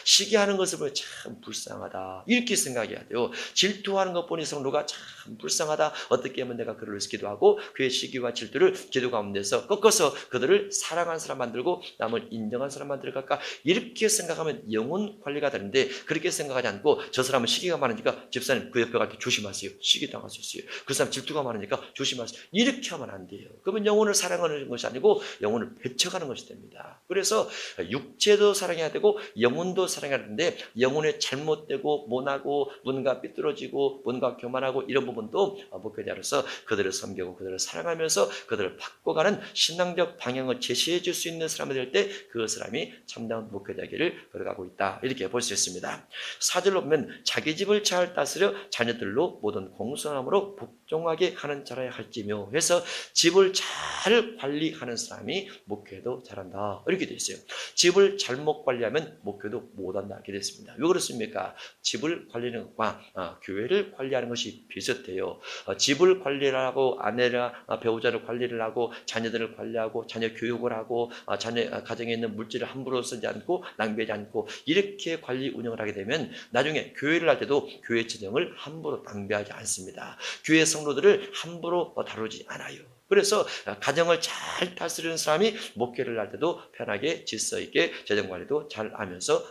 시기하는 것을 보면 참 불쌍하다, 이렇게 생각해야 돼요. 질투하는 것 보니 성도가 참 불쌍하다, 어떻게 하면 내가 그를 위해서 기도하고 그의 시기와 질투를 기도 가운데서 꺾어서 그들을 사랑하는 사람 만들고 남을 인정하는 사람 만들까? 이렇게 생각하면 영혼 관리가 되는데 그렇게 생각하지 않고 저 사람은 시기가 많으니까 집사님 그 옆에 갈 때 조심하세요. 시기 당할 수 있어요. 그 사람 질투가 많으니까 조심하세요. 이렇게 하면 안 돼요. 그러면 영혼을 사랑하는 것이 아니고 영혼을 배척하는 것이 됩니다. 그래서 육체도 사랑해야 되고 영혼도 사랑해야 되는데 영혼의 잘못되고 모나고 뭔가 삐뚤어지고 뭔가 교만하고 이런 부분도 목회자로서 그들을 섬기고 그들을 사랑하면서 그들을 바꿔가는 신앙적 방향을 제시해 줄 수 있는 사람이 될 때 그 사람이 참다운 목회자기를 걸어가고 있다. 이렇게 볼 수 있습니다. 4절로 보면 자기 집을 잘 다스려 자녀들로 모든 공손함으로 복종하게 하는 자라야 할지며 해서 집을 잘 관리하는 사람이 목회도 잘한다. 이렇게 되어 있어요. 집을 잘못 관리하면 목회도 못한다. 이렇게 되어 있습니다. 왜 그렇습니까? 집을 관리하는 것과 교회를 관리하는 것이 비슷해요. 집을 관리를 하고 아내나 배우자를 관리를 하고 자녀들을 관리하고 자녀 교육을 하고 자녀 가정에 있는 물질을 함부로 쓰지 않고 낭비하지 않고 이렇게 관리 운영을 하게 되면 나중에 교회를 할 때도 교회 재정을 함부로 낭비하지 않습니다. 교회 성도들을 함부로 다루지 않아요. 그래서 가정을 잘 다스리는 사람이 목회를 할 때도 편하게 질서 있게 재정관리도 잘 하면서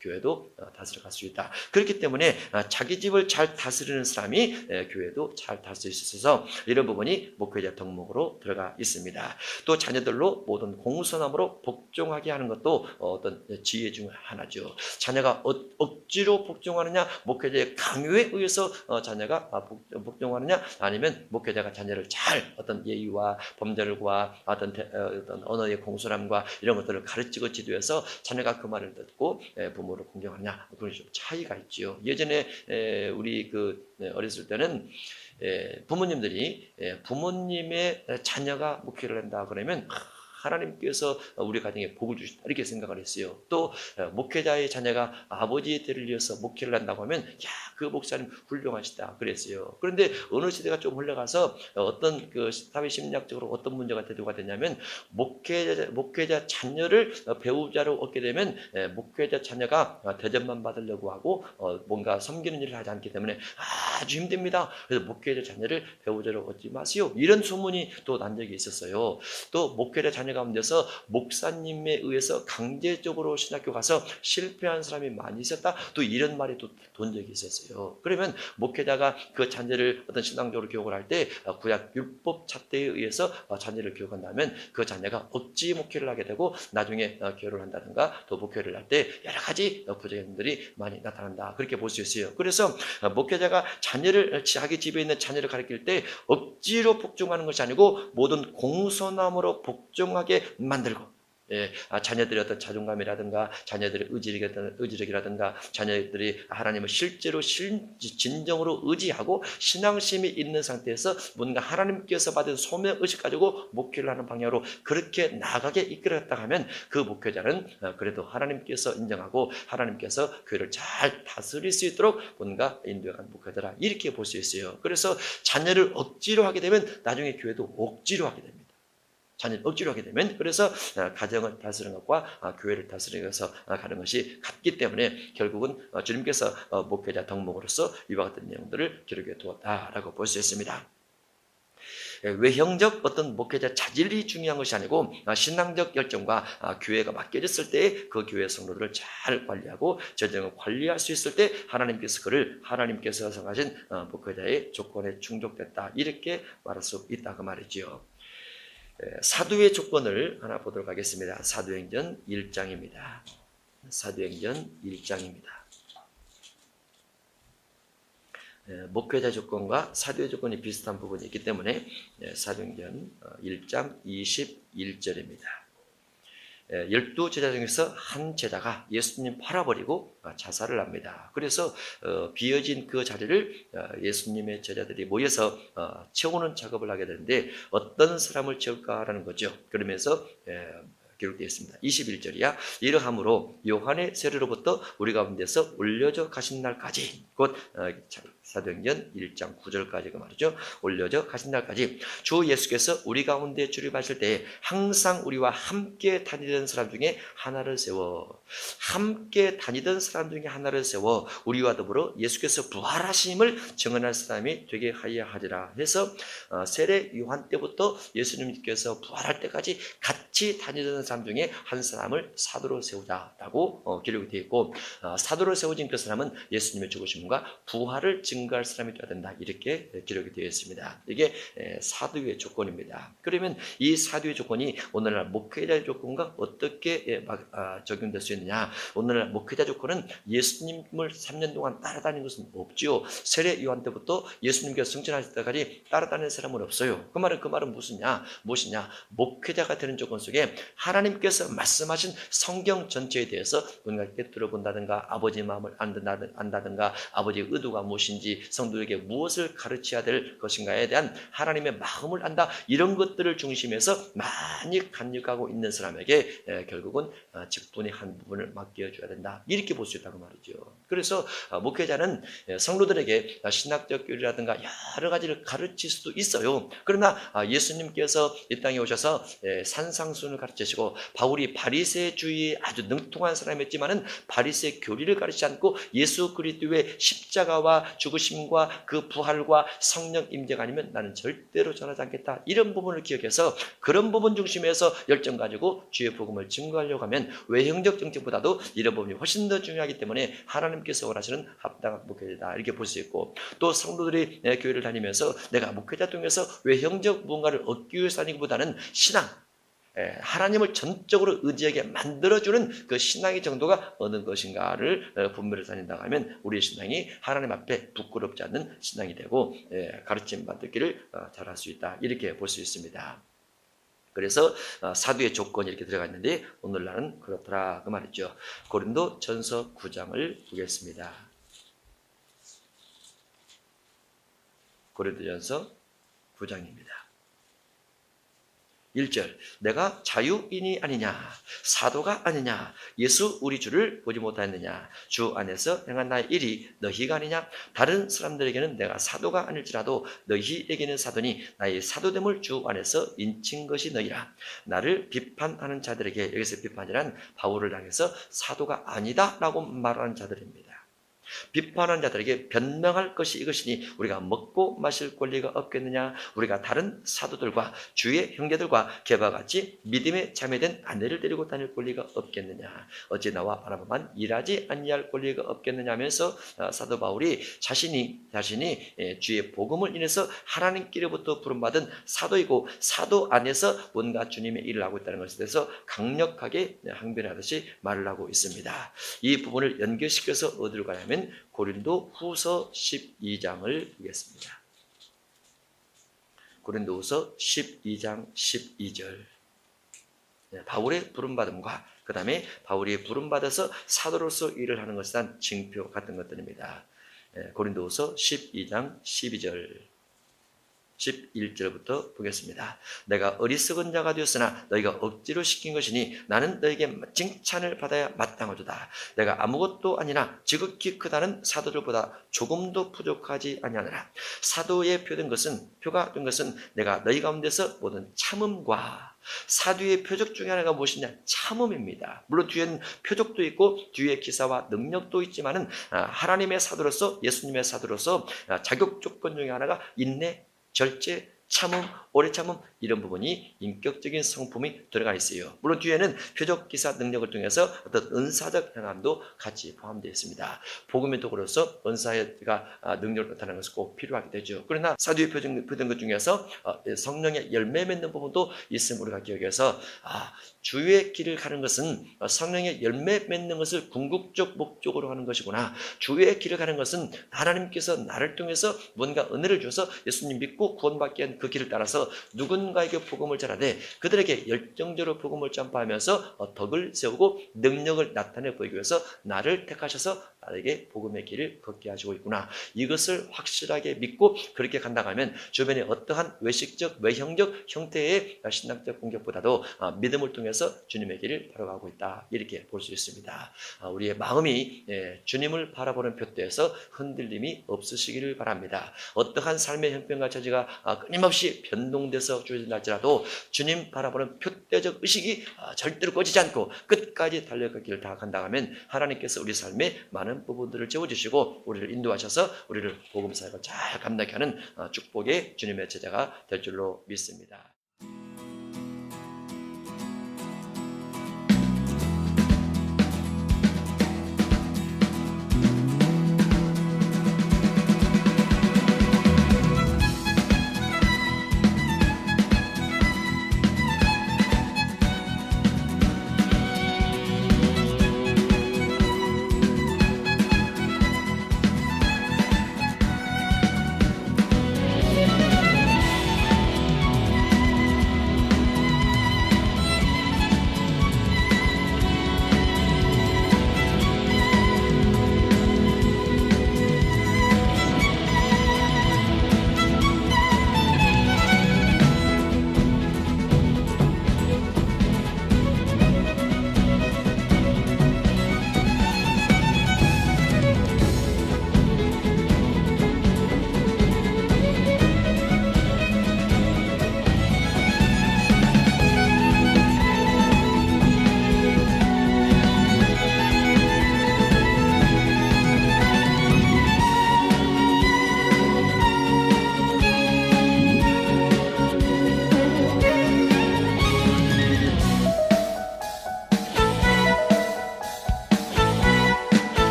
교회도 다스려 갈 수 있다. 그렇기 때문에 자기 집을 잘 다스리는 사람이 교회도 잘 다스릴 수 있어서 이런 부분이 목회자 덕목으로 들어가 있습니다. 또 자녀들로 모든 공손함으로 복종하게 하는 것도 어떤 지혜 중 하나죠. 자녀가 억지로 복종하느냐 목회자의 강요에 의해서 자녀가 복종하느냐 아니면 목회자가 자녀를 잘 어떤 예의와 범절과 어떤 언어의 공손함과 이런 것들을 가르치고 지도해서 자녀가 그 말을 듣고 부모를 공경하느냐 그런 좀 차이가 있지요. 예전에 우리 어렸을 때는 부모님들이 부모님의 자녀가 목회를 한다 그러면 하나님께서 우리 가정에 복을 주신다 이렇게 생각을 했어요. 또 목회자의 자녀가 아버지의 때를 이어서 목회를 한다고 하면 그 목사님 훌륭하시다 그랬어요. 그런데 어느 시대가 좀 흘러가서 어떤 사회 심리학적으로 어떤 문제가 대두가 되냐면 목회자 자녀를 배우자로 얻게 되면 목회자 자녀가 대접만 받으려고 하고 뭔가 섬기는 일을 하지 않기 때문에 아주 힘듭니다. 그래서 목회자 자녀를 배우자로 얻지 마세요. 이런 소문이 또 난 적이 있었어요. 또 목회자 자녀 가운데서 목사님에 의해서 강제적으로 신학교 가서 실패한 사람이 많이 있었다. 또 이런 말이 또 돈 적이 있었어요. 그러면 목회자가 그 자녀를 어떤 신앙적으로 교육을 할 때 구약 율법 잣대에 의해서 자녀를 교육한다면 그 자녀가 억지 목회를 하게 되고 나중에 결혼을 한다든가 또 목회를 할 때 여러 가지 부작용들이 많이 나타난다. 그렇게 볼 수 있어요. 그래서 목회자가 자기 집에 있는 자녀를 가르칠 때 억지로 복종하는 것이 아니고 모든 공손함으로 복종하게 만들고 자녀들의 어떤 자존감이라든가 자녀들의 의지력이라든가 자녀들이 하나님을 실제로 진정으로 의지하고 신앙심이 있는 상태에서 뭔가 하나님께서 받은 소명의식 가지고 목회를 하는 방향으로 그렇게 나가게 이끌었다 하면 그 목회자는 그래도 하나님께서 인정하고 하나님께서 교회를 잘 다스릴 수 있도록 뭔가 인도해간 목회자라 이렇게 볼 수 있어요. 그래서 자녀를 억지로 하게 되면 나중에 교회도 억지로 하게 됩니다. 자녀를 억지로 하게 되면 그래서 가정을 다스리는 것과 교회를 다스리면서 가는 것이 같기 때문에 결국은 주님께서 목회자 덕목으로서 이와 같은 내용들을 기록해 두었다라고 볼 수 있습니다. 외형적 어떤 목회자 자질이 중요한 것이 아니고 신앙적 열정과 교회가 맡겨졌을 때 그 교회 성도들을 잘 관리하고 재정을 관리할 수 있을 때 하나님께서 정하신 목회자의 조건에 충족됐다 이렇게 말할 수 있다 그 말이지요. 사도의 조건을 하나 보도록 하겠습니다. 사도행전 1장입니다. 사도행전 1장입니다. 목회자 조건과 사도의 조건이 비슷한 부분이 있기 때문에 사도행전 1장 21절입니다. 12제자 중에서 한 제자가 예수님 팔아버리고 자살을 합니다. 그래서 비어진 그 자리를 예수님의 제자들이 모여서 채우는 작업을 하게 되는데 어떤 사람을 채울까라는 거죠. 그러면서 기록되어 있습니다. 21절이야. 이러함으로 요한의 세례로부터 우리 가운데서 올려져 가신 날까지, 곧 사도행전 1장 9절까지가 말이죠. 올려져 가신 날까지 주 예수께서 우리 가운데 출입하실 때에 항상 우리와 함께 다니던 사람 중에 하나를 세워, 함께 다니던 사람 중에 하나를 세워 우리와 더불어 예수께서 부활하심을 증언할 사람이 되게 하여 하리라 해서 세례 요한 때부터 예수님께서 부활할 때까지 같이 다니던 사람 중에 한 사람을 사도로 세우자라고 기록이 되어 있고, 사도로 세워진 그 사람은 예수님의 죽으심과 부활을 증거할 사람이 되어야 된다, 이렇게 기록이 되어 있습니다. 이게 사도의 조건입니다. 그러면 이 사도의 조건이 오늘날 목회자의 조건과 어떻게 적용될 수 있느냐? 오늘날 목회자 조건은 예수님을 3년 동안 따라다닌 것은 없지요. 세례 요한 때부터 예수님께서 승천하실 때까지 따라다니는 사람은 없어요. 그 말은 무엇이냐? 목회자가 되는 조건 속에 하나님께서 말씀하신 성경 전체에 대해서 우리가 깨뜨려 본다든가, 아버지의 마음을 안다든가, 아버지의 의도가 무엇인지, 성도에게 무엇을 가르쳐야 될 것인가에 대한 하나님의 마음을 안다, 이런 것들을 중심해서 많이 간직하고 있는 사람에게 결국은 직분의 한 부분을 맡겨줘야 된다, 이렇게 볼 수 있다고 말이죠. 그래서 목회자는 성도들에게 신학적 교리라든가 여러 가지를 가르칠 수도 있어요. 그러나 예수님께서 이 땅에 오셔서 산상순을 가르치시고, 바울이 바리새주의에 아주 능통한 사람이었지만은 바리새 교리를 가르치지 않고 예수 그리스도의 십자가와 죽으심과 그 부활과 성령 임재가 아니면 나는 절대로 전하지 않겠다, 이런 부분을 기억해서 그런 부분 중심에서 열정 가지고 주의 복음을 증거하려고 하면 외형적 정책보다도 이런 부분이 훨씬 더 중요하기 때문에 하나님께서 원하시는 합당한 목회자다, 이렇게 볼 수 있고, 또 성도들이 교회를 다니면서 내가 목회자 통해서 외형적 무언가를 얻기 위해서 다니기보다는 신앙, 하나님을 전적으로 의지하게 만들어주는 그 신앙의 정도가 어느 것인가를 분별해서 다닌다고 하면 우리의 신앙이 하나님 앞에 부끄럽지 않는 신앙이 되고 가르침 받기를 잘할 수 있다, 이렇게 볼 수 있습니다. 그래서 사도의 조건이 이렇게 들어가 있는데 오늘날은 그렇더라, 그 말이죠. 고린도 전서 9장을 보겠습니다. 고린도전서 9장입니다. 1절, 내가 자유인이 아니냐, 사도가 아니냐, 예수 우리 주를 보지 못하였느냐, 주 안에서 행한 나의 일이 너희가 아니냐, 다른 사람들에게는 내가 사도가 아닐지라도 너희에게는 사도니 나의 사도됨을 주 안에서 인친 것이 너희라. 나를 비판하는 자들에게, 여기서 비판이란 바울을 향해서 사도가 아니다 라고 말하는 자들입니다. 비판하는 자들에게 변명할 것이 이것이니 우리가 먹고 마실 권리가 없겠느냐, 우리가 다른 사도들과 주의 형제들과 개와 같이 믿음에 참여된 아내를 데리고 다닐 권리가 없겠느냐, 어찌 나와 바나바만 일하지 아니할 권리가 없겠느냐 하면서 사도 바울이 자신이 주의 복음을 인해서 하나님께로부터 부름받은 사도이고 사도 안에서 뭔가 주님의 일을 하고 있다는 것에 대해서 강력하게 항변하듯이 말을 하고 있습니다. 이 부분을 연결시켜서 어디로 가냐면 고린도 후서 12장을 보겠습니다. 고린도 후서 12장 12절. 바울의 부름받음과 그 다음에 바울이 부름받아서 사도로서 일을 하는 것에 대한 징표 같은 것들입니다. 고린도 후서 12장 12절. 11절부터 보겠습니다. 내가 어리석은 자가 되었으나 너희가 억지로 시킨 것이니 나는 너에게 칭찬을 받아야 마땅하도다. 내가 아무것도 아니나 지극히 크다는 사도들보다 조금도 부족하지 아니하느라. 사도의 표가 된 것은 내가 너희 가운데서 모든 참음과, 사도의 표적 중에 하나가 무엇이냐? 참음입니다. 물론 뒤에는 표적도 있고 뒤에 기사와 능력도 있지만은 하나님의 사도로서, 예수님의 사도로서 자격 조건 중에 하나가 인내, 절제, 참음, 오래 참음, 이런 부분이 인격적인 성품이 들어가 있어요. 물론 뒤에는 표적, 기사, 능력을 통해서 어떤 은사적 행함도 같이 포함되어 있습니다. 복음의 도구로서 은사가 능력을 나타내는 것이 꼭 필요하게 되죠. 그러나 사도의 표준 것 중에서 성령의 열매 맺는 부분도 있음을 우리가 기억해서 주의 길을 가는 것은 성령의 열매 맺는 것을 궁극적 목적으로 하는 것이구나. 주의 길을 가는 것은 하나님께서 나를 통해서 뭔가 은혜를 줘서 예수님 믿고 구원받게 한 그 길을 따라서 누군가에게 복음을 전하되 그들에게 열정적으로 복음을 전파하면서 덕을 세우고 능력을 나타내 보이기 위해서 나를 택하셔서 나에게 복음의 길을 걷게 하시고 있구나. 이것을 확실하게 믿고 그렇게 간다 하면 주변에 어떠한 외식적, 외형적 형태의 신앙적 공격보다도 믿음을 통해서 주님의 길을 바라가고 있다. 이렇게 볼 수 있습니다. 우리의 마음이 주님을 바라보는 표대에서 흔들림이 없으시기를 바랍니다. 어떠한 삶의 형편과 처지가 끊임없이 변동돼서 주어진다할지라도 주님 바라보는 표대적 의식이 절대로 꺼지지 않고 끝까지 달려가기를 다 간다 하면 하나님께서 우리 삶의 많은 부분들을 채워주시고 우리를 인도하셔서 우리를 복음 사역을 잘 감당하는 축복의 주님의 제자가 될 줄로 믿습니다.